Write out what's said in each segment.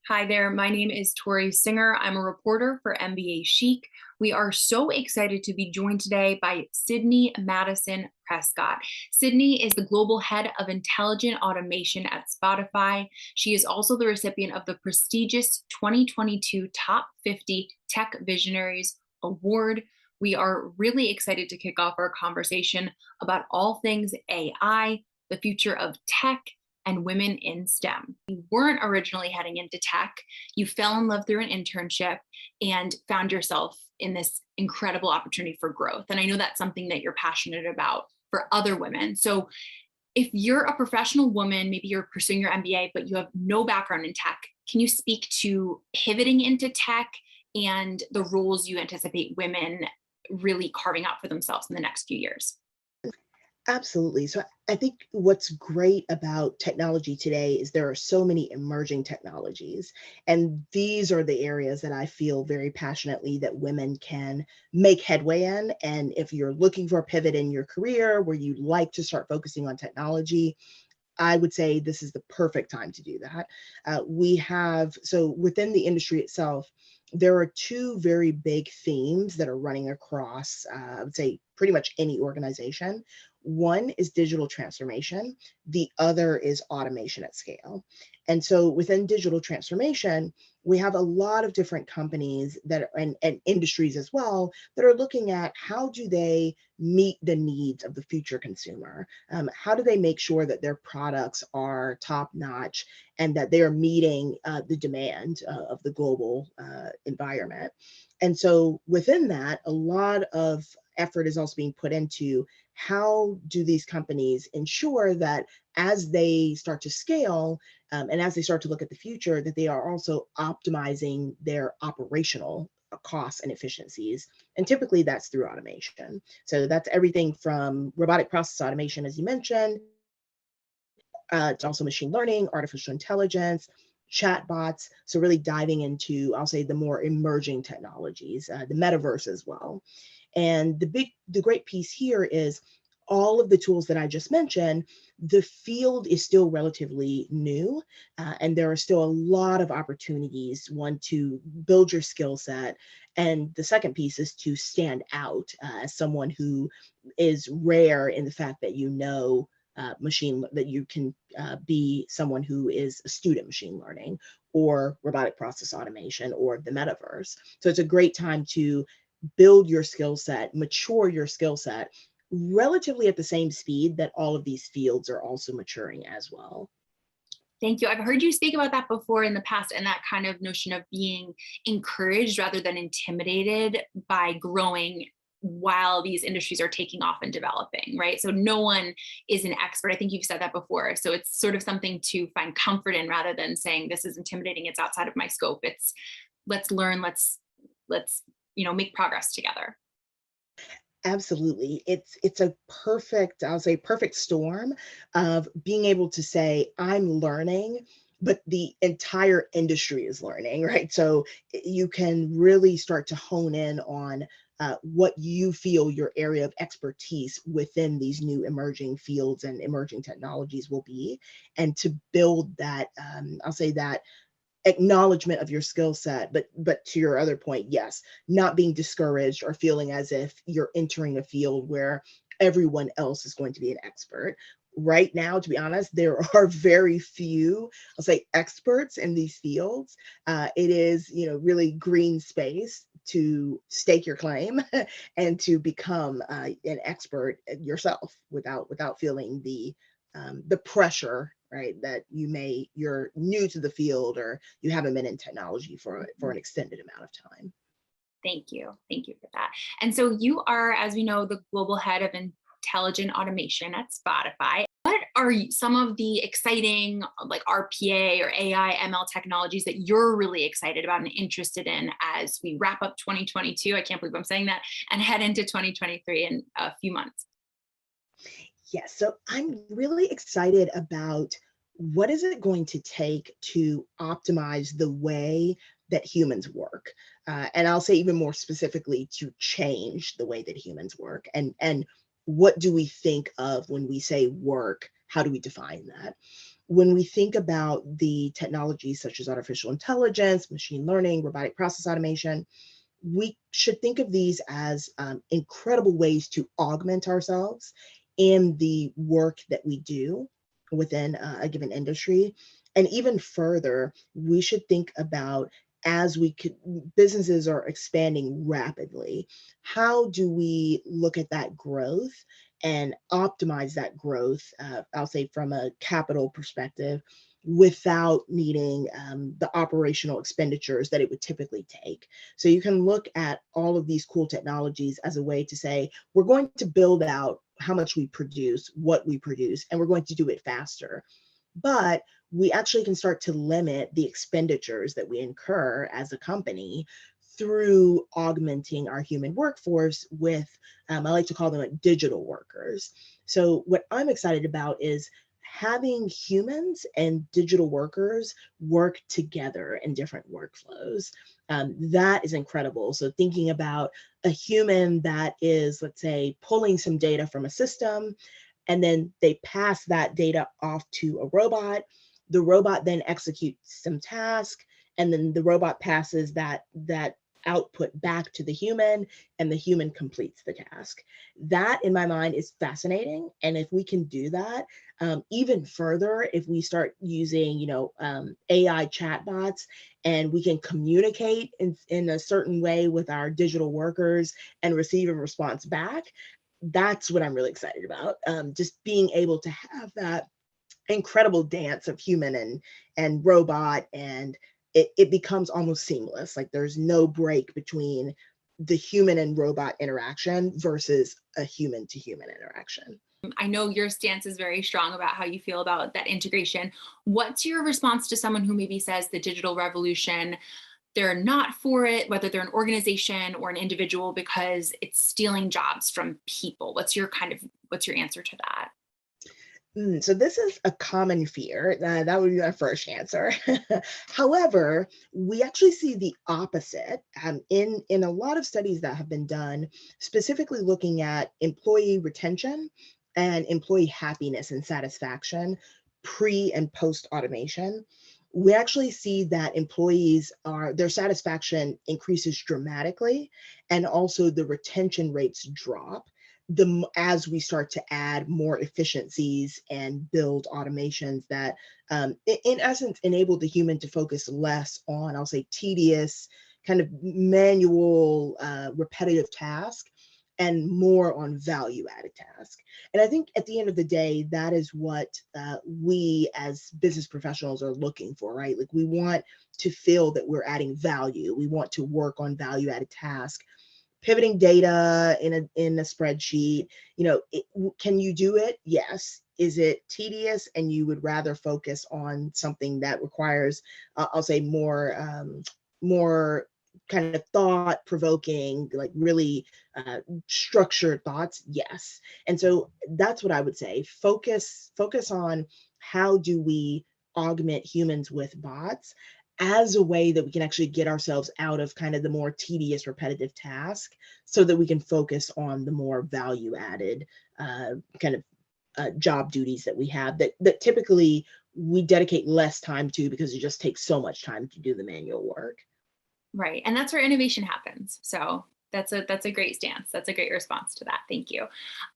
Hi there, my name is Tori Singer. I'm a reporter for MBAchic. We are so excited to be joined today by Sidney Madison Prescott. Sidney is the global head of intelligent automation at Spotify. She is also the recipient of the prestigious 2022 Top 50 Tech Visionaries Award. We are really excited to kick off our conversation about all things AI, the future of tech, and women in STEM. You weren't originally heading into tech. You fell in love through an internship and found yourself in this incredible opportunity for growth. And I know that's something that you're passionate about for other women. So if you're a professional woman, maybe you're pursuing your MBA, but you have no background in tech, can you speak to pivoting into tech and the roles you anticipate women really carving out for themselves in the next few years? Absolutely. So I think what's great about technology today is there are so many emerging technologies. And these are the areas that I feel very passionately that women can make headway in. And if you're looking for a pivot in your career where you like to start focusing on technology, I would say this is the perfect time to do that. So within the industry itself, there are two very big themes that are running across, I would say, pretty much any organization. One is digital transformation, the other is automation at scale. And so within digital transformation, we have a lot of different companies and industries as well that are looking at how do they meet the needs of the future consumer. How do they make sure that their products are top notch and that they are meeting the demand of the global environment? And so within that, a lot of effort is also being put into how do these companies ensure that as they start to scale and as they start to look at the future, that they are also optimizing their operational costs and efficiencies. And typically that's through automation. So that's everything from robotic process automation, as you mentioned, it's also machine learning, artificial intelligence, chatbots. So really diving into, I'll say, the more emerging technologies, the metaverse as well. And the great piece here is all of the tools that I just mentioned, the field is still relatively new, and there are still a lot of opportunities, one, to build your skill set. And the second piece is to stand out as someone who is rare in the fact that that you can be someone who is a student machine learning or robotic process automation or the metaverse. So it's a great time to build your skill set, mature your skill set relatively at the same speed that all of these fields are also maturing as well. Thank you. I've heard you speak about that before in the past, and that kind of notion of being encouraged rather than intimidated by growing while these industries are taking off and developing, right? So no one is an expert. I think you've said that before. So it's sort of something to find comfort in rather than saying this is intimidating, it's outside of my scope. It's let's learn, let's make progress together. Absolutely. It's a perfect, I'll say perfect storm of being able to say, I'm learning, but the entire industry is learning, right? So you can really start to hone in on what you feel your area of expertise within these new emerging fields and emerging technologies will be, and to build that, I'll say that acknowledgement of your skill set, but to your other point, yes, not being discouraged or feeling as if you're entering a field where everyone else is going to be an expert. Right now, to be honest, there are very few, I'll say, experts in these fields. It is, really green space to stake your claim and to become an expert yourself without feeling the pressure, right, that you're new to the field or you haven't been in technology for an extended amount of time. Thank you. Thank you for that. And so you are, as we know, the global head of intelligent automation at Spotify. What are some of the exciting like RPA or AI ML technologies that you're really excited about and interested in as we wrap up 2022? I can't believe I'm saying that, and head into 2023 in a few months. Yes, so I'm really excited about what is it going to take to optimize the way that humans work, and I'll say even more specifically to change the way that humans work, and what do we think of when we say work? How do we define that? when we think about the technologies such as artificial intelligence, machine learning, robotic process automation, we should think of these as incredible ways to augment ourselves in the work that we do within a given industry. And even further, we should think about, as we could, businesses are expanding rapidly, how do we look at that growth and optimize that growth, I'll say from a capital perspective, without needing the operational expenditures that it would typically take. So you can look at all of these cool technologies as a way to say, we're going to build out how much we produce, what we produce, and we're going to do it faster. But we actually can start to limit the expenditures that we incur as a company through augmenting our human workforce with, I like to call them like digital workers. So what I'm excited about is having humans and digital workers work together in different workflows. That is incredible. So thinking about a human that is, let's say, pulling some data from a system, and then they pass that data off to a robot. The robot then executes some task, and then the robot passes that output back to the human, and the human completes the task. That, in my mind, is fascinating. And if we can do that, even further, if we start using, AI chatbots, and we can communicate in a certain way with our digital workers and receive a response back, that's what I'm really excited about. Just being able to have that incredible dance of human and robot, and it becomes almost seamless. Like there's no break between the human and robot interaction versus a human to human interaction. I know your stance is very strong about how you feel about that integration. What's your response to someone who maybe says the digital revolution, they're not for it, whether they're an organization or an individual, because it's stealing jobs from people? What's your answer to that? So this is a common fear. That would be my first answer. However, we actually see the opposite in a lot of studies that have been done, specifically looking at employee retention and employee happiness and satisfaction pre and post automation. We actually see that employees are, their satisfaction increases dramatically, and also the retention rates drop as we start to add more efficiencies and build automations that, in essence, enable the human to focus less on, I'll say, tedious, kind of manual, repetitive tasks, and more on value added tasks. And I think at the end of the day, that is what we as business professionals are looking for, right? Like we want to feel that we're adding value. We want to work on value added tasks. Pivoting data in a spreadsheet, can you do it? Yes. Is it tedious and you would rather focus on something that requires, I'll say, more kind of thought provoking, like really structured thoughts? Yes. And so that's what I would say. Focus on how do we augment humans with bots as a way that we can actually get ourselves out of kind of the more tedious, repetitive task, so that we can focus on the more value added kind of job duties that we have that typically we dedicate less time to because it just takes so much time to do the manual work. Right. And that's where innovation happens. So that's a great stance. That's a great response to that. Thank you.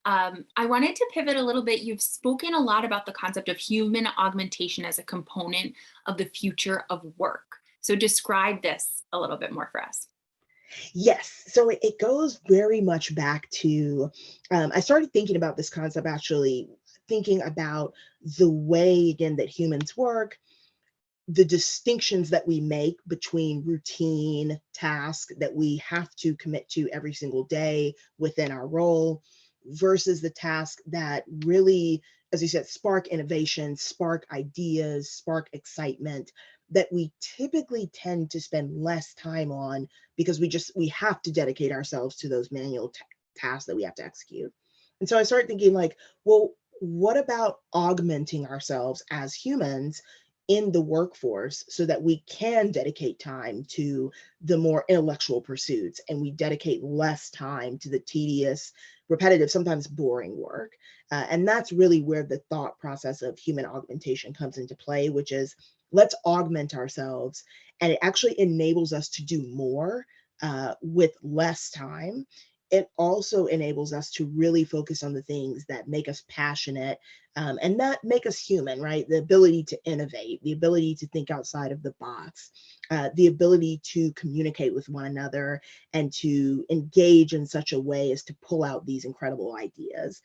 I wanted to pivot a little bit. You've spoken a lot about the concept of human augmentation as a component of the future of work. So describe this a little bit more for us. Yes. So it goes very much back to, I started thinking about this concept actually, thinking about the way, again, that humans work, the distinctions that we make between routine tasks that we have to commit to every single day within our role versus the tasks that really, as you said, spark innovation, spark ideas, spark excitement, that we typically tend to spend less time on because we have to dedicate ourselves to those manual tasks that we have to execute. And so I started thinking like, well, what about augmenting ourselves as humans in the workforce so that we can dedicate time to the more intellectual pursuits and we dedicate less time to the tedious, repetitive, sometimes boring work. And that's really where the thought process of human augmentation comes into play, which is let's augment ourselves. And it actually enables us to do more with less time. It also enables us to really focus on the things that make us passionate and that make us human, right? The ability to innovate, the ability to think outside of the box, the ability to communicate with one another and to engage in such a way as to pull out these incredible ideas.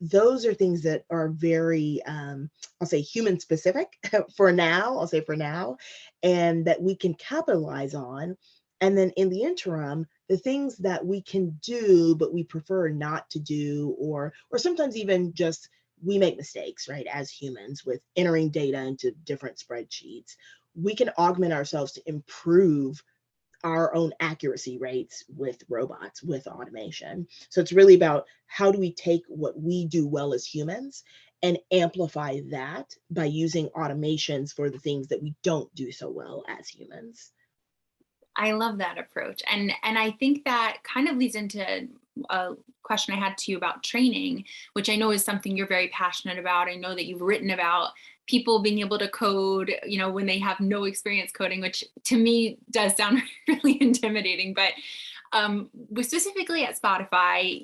Those are things that are very, I'll say, human specific for now, I'll say for now, and that we can capitalize on. And then in the interim, the things that we can do, but we prefer not to do, or sometimes even just we make mistakes, right? As humans with entering data into different spreadsheets, we can augment ourselves to improve our own accuracy rates with robots, with automation. So it's really about how do we take what we do well as humans and amplify that by using automations for the things that we don't do so well as humans. I love that approach. And I think that kind of leads into a question I had to you about training, which I know is something you're very passionate about. I know that you've written about people being able to code, when they have no experience coding, which to me does sound really intimidating. But specifically at Spotify,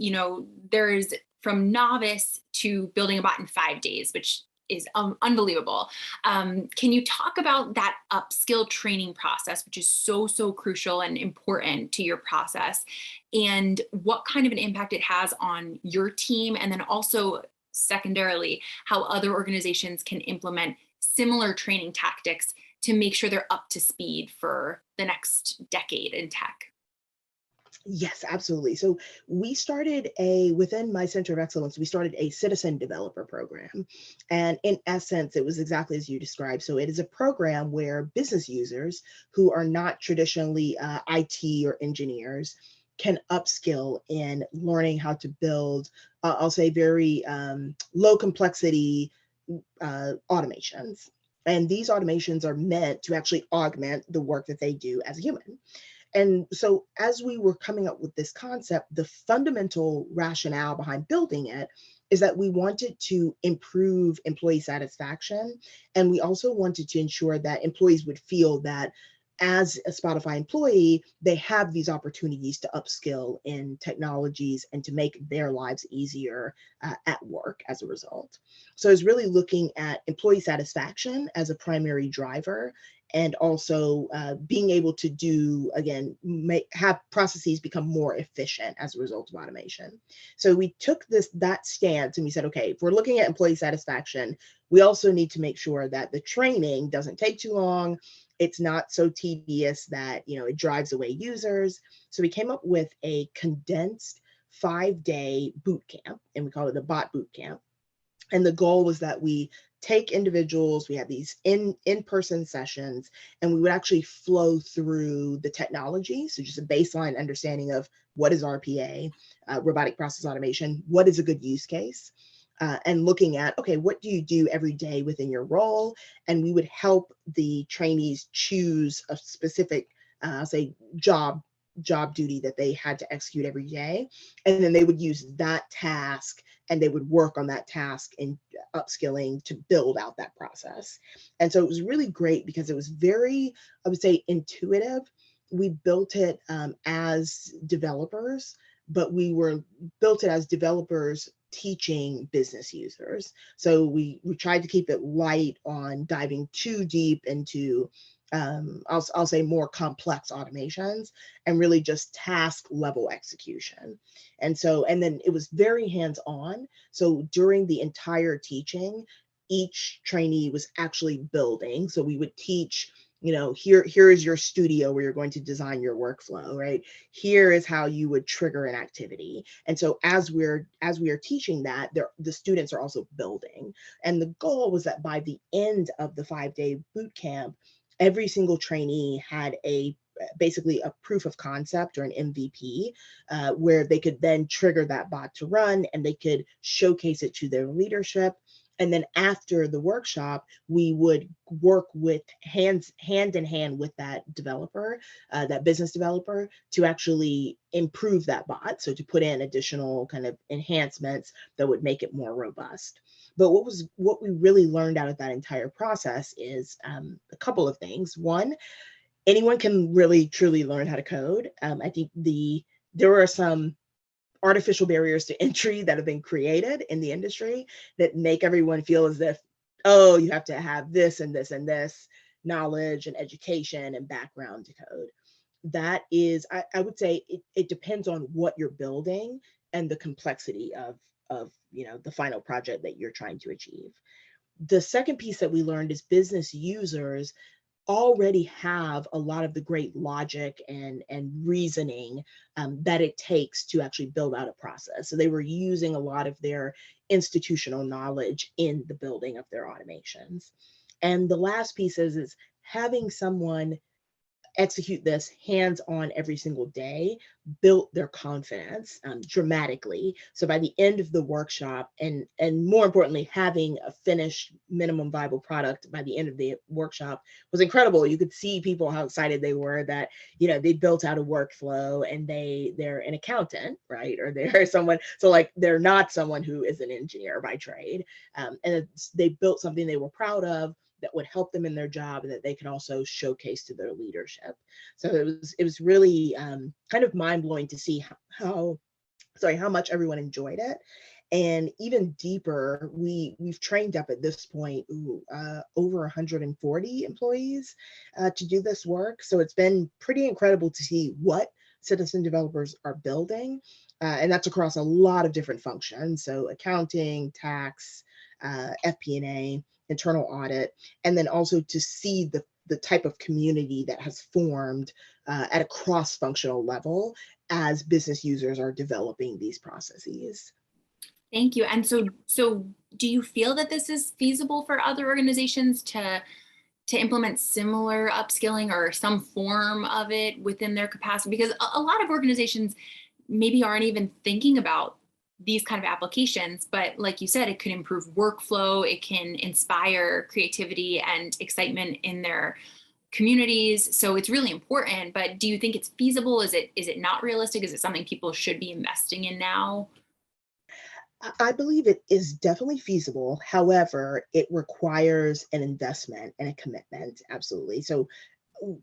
there's from novice to building a bot in 5 days, which is unbelievable. Can you talk about that upskill training process, which is so crucial and important to your process, and what kind of an impact it has on your team? And then also, secondarily, how other organizations can implement similar training tactics to make sure they're up to speed for the next decade in tech. Yes, absolutely. So within my Center of Excellence, we started a citizen developer program. And in essence, it was exactly as you described. So it is a program where business users who are not traditionally IT or engineers can upskill in learning how to build, I'll say, very low complexity automations. And these automations are meant to actually augment the work that they do as a human. And so, as we were coming up with this concept, the fundamental rationale behind building it is that we wanted to improve employee satisfaction. And we also wanted to ensure that employees would feel that as a Spotify employee, they have these opportunities to upskill in technologies and to make their lives easier at work as a result. So it's really looking at employee satisfaction as a primary driver and also being able to do, again, have processes become more efficient as a result of automation. So we took that stance and we said, okay, if we're looking at employee satisfaction, we also need to make sure that the training doesn't take too long. It's not so tedious that it drives away users. So we came up with a condensed 5-day boot camp, and we call it a bot boot camp. And the goal was that we take individuals, we had these in-person sessions, and we would actually flow through the technology. So just a baseline understanding of what is RPA, robotic process automation, what is a good use case, and looking at, okay, what do you do every day within your role? And we would help the trainees choose a specific, say, job duty that they had to execute every day. And then they would use that task and they would work on that task in upskilling to build out that process. And so it was really great because it was very, I would say, intuitive. We built it as developers, but we were built it as developers teaching business users. So we tried to keep it light on diving too deep into I'll say more complex automations and really just task level execution. And then it was very hands on. So during the entire teaching, each trainee was actually building. So we would teach, here is your studio where you're going to design your workflow, right? Here is how you would trigger an activity. And so as we are teaching that, the students are also building. And the goal was that by the end of the 5-day boot camp, every single trainee had basically a proof of concept or an MVP, where they could then trigger that bot to run and they could showcase it to their leadership. And then after the workshop, we would work with hand in hand with that developer, that business developer, to actually improve that bot. So to put in additional kind of enhancements that would make it more robust. But what we really learned out of that entire process is a couple of things. One, anyone can really truly learn how to code. I think there are some artificial barriers to entry that have been created in the industry that make everyone feel as if, oh, you have to have this and this and this knowledge and education and background to code. That is, I would say it depends on what you're building and the complexity of the final project that you're trying to achieve. The second piece that we learned is business users already have a lot of the great logic and reasoning that it takes to actually build out a process. So they were using a lot of their institutional knowledge in the building of their automations. And the last piece is having someone execute this hands-on every single day built their confidence dramatically. So by the end of the workshop, and more importantly, having a finished minimum viable product by the end of the workshop was incredible. You could see people how excited they were that they built out a workflow, and they're an accountant, right? Or they're someone, so like they're not someone who is an engineer by trade, and they built something they were proud of that would help them in their job and that they can also showcase to their leadership. So it was really kind of mind blowing to see how much everyone enjoyed it. And even deeper, we've trained up at this point over 140 employees to do this work. So it's been pretty incredible to see what citizen developers are building, and that's across a lot of different functions. So accounting, tax, FP&A, internal audit, and then also to see the type of community that has formed at a cross-functional level as business users are developing these processes. Thank you. And so do you feel that this is feasible for other organizations to implement similar upskilling or some form of it within their capacity? Because a lot of organizations maybe aren't even thinking about these kind of applications, but like you said, it could improve workflow, it can inspire creativity and excitement in their communities. So it's really important. But do you think it's feasible? Is it not realistic? Is it something people should be investing in now? I believe it is definitely feasible. However, it requires an investment and a commitment. Absolutely. So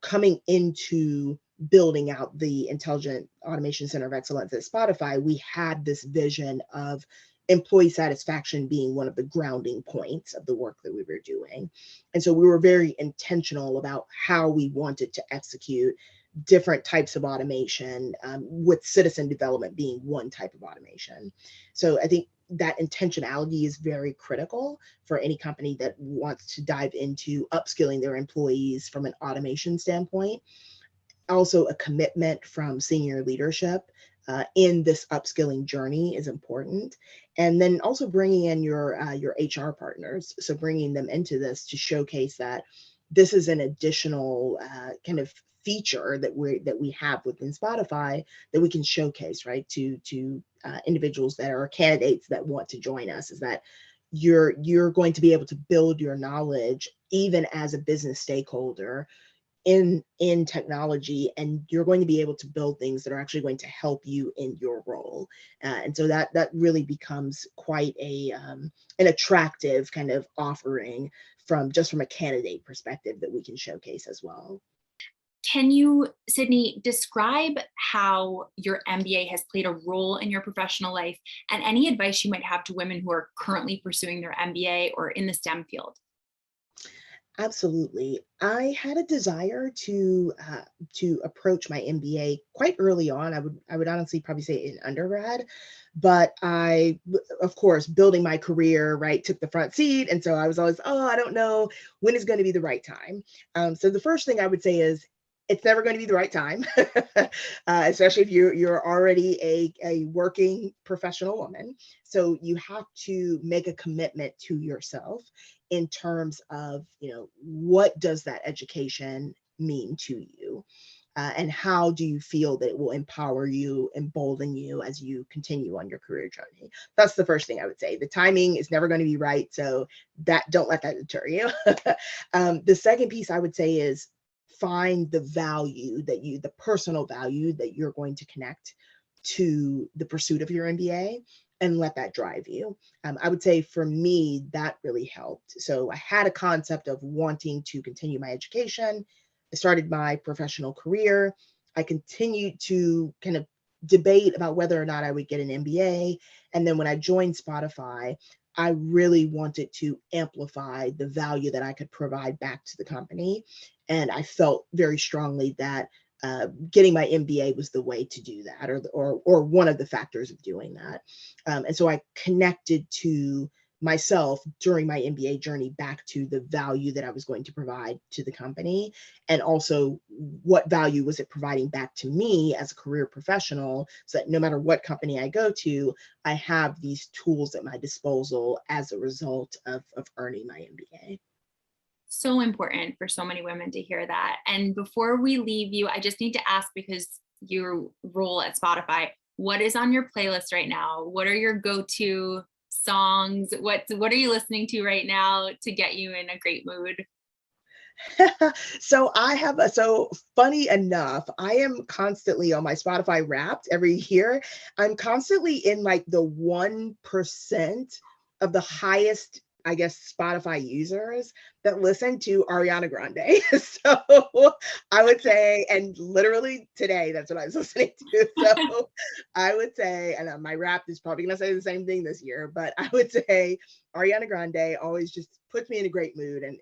coming into building out the Intelligent Automation Center of Excellence at Spotify, we had this vision of employee satisfaction being one of the grounding points of the work that we were doing. And so we were very intentional about how we wanted to execute different types of automation, with citizen development being one type of automation. So I think that intentionality is very critical for any company that wants to dive into upskilling their employees from an automation standpoint. Also, a commitment from senior leadership in this upskilling journey is important. And then also bringing in your HR partners, so bringing them into this to showcase that this is an additional kind of feature that we have within Spotify that we can showcase, right, to individuals that are candidates that want to join us. Is that you're going to be able to build your knowledge even as a business stakeholder in technology, and you're going to be able to build things that are actually going to help you in your role. And so that really becomes quite an attractive kind of offering from a candidate perspective that we can showcase as well. Can you, Sydney, describe how your MBA has played a role in your professional life and any advice you might have to women who are currently pursuing their MBA or in the STEM field? Absolutely. I had a desire to approach my MBA quite early on. I would honestly probably say in undergrad, but of course, building my career, right, took the front seat, and so I was always, oh, I don't know when is going to be the right time. So the first thing I would say is it's never going to be the right time, especially if you're already a working professional woman. So you have to make a commitment to yourself in terms of, what does that education mean to you? and how do you feel that it will empower you, embolden you as you continue on your career journey? That's the first thing I would say. The timing is never going to be right, so that don't let that deter you. The second piece I would say is find the value that you, the personal value that you're going to connect to the pursuit of your MBA, and let that drive you. I would say for me, that really helped. So I had a concept of wanting to continue my education. I started my professional career. I continued to kind of debate about whether or not I would get an MBA. And then when I joined Spotify, I really wanted to amplify the value that I could provide back to the company. And I felt very strongly that getting my MBA was the way to do that, or one of the factors of doing that. And so I connected to myself during my MBA journey back to the value that I was going to provide to the company, and also what value was it providing back to me as a career professional, so that no matter what company I go to, I have these tools at my disposal as a result of earning my MBA. So important for so many women to hear that. And before we leave you, I just need to ask, because your role at Spotify, what is on your playlist right now? What are your go-to songs? What are you listening to right now to get you in a great mood? So I have a so funny enough, I am constantly on my Spotify Wrapped every year. I'm constantly in like the 1% of the highest, I guess, Spotify users that listen to Ariana Grande. So I would say, and literally today, that's what I was listening to. So I would say, and my Wrapped is probably going to say the same thing this year, but I would say Ariana Grande always just puts me in a great mood, and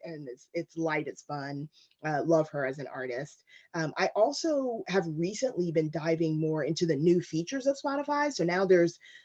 it's light, it's fun. Love her as an artist. I also have recently been diving more into the new features of Spotify. So now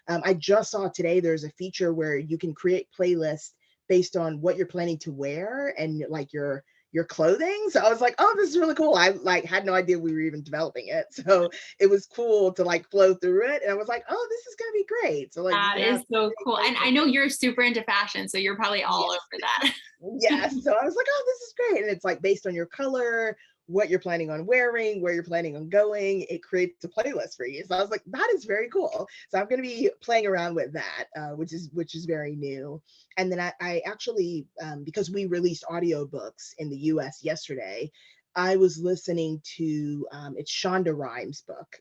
I just saw today there's a feature where you can create playlists based on what you're planning to wear and like your clothing. So I was like, oh, this is really cool. I like had no idea we were even developing it. So it was cool to like flow through it. And I was like, oh, this is gonna be great. So like you That can is have so cool. And I know you're super into fashion, so you're probably all yes. over that. Yes. So I was like, oh, this is great. And it's like based on your color, what you're planning on wearing, where you're planning on going, it creates a playlist for you. So I was like, that is very cool. So I'm going to be playing around with that, which is very new. And then I actually, because we released audiobooks in the US yesterday, I was listening to it's Shonda Rhimes' book,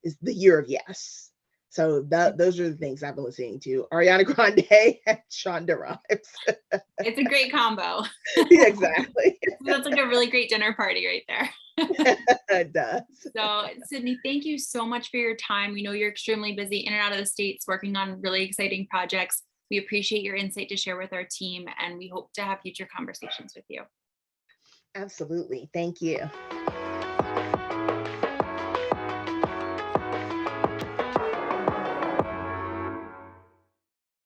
is The Year of Yes. So those are the things I've been listening to. Ariana Grande and Shonda Rhimes. It's a great combo. Yeah, exactly. That's like a really great dinner party right there. It does. So, Sydney, thank you so much for your time. We know you're extremely busy in and out of the States working on really exciting projects. We appreciate your insight to share with our team, and we hope to have future conversations with you. Absolutely. Thank you.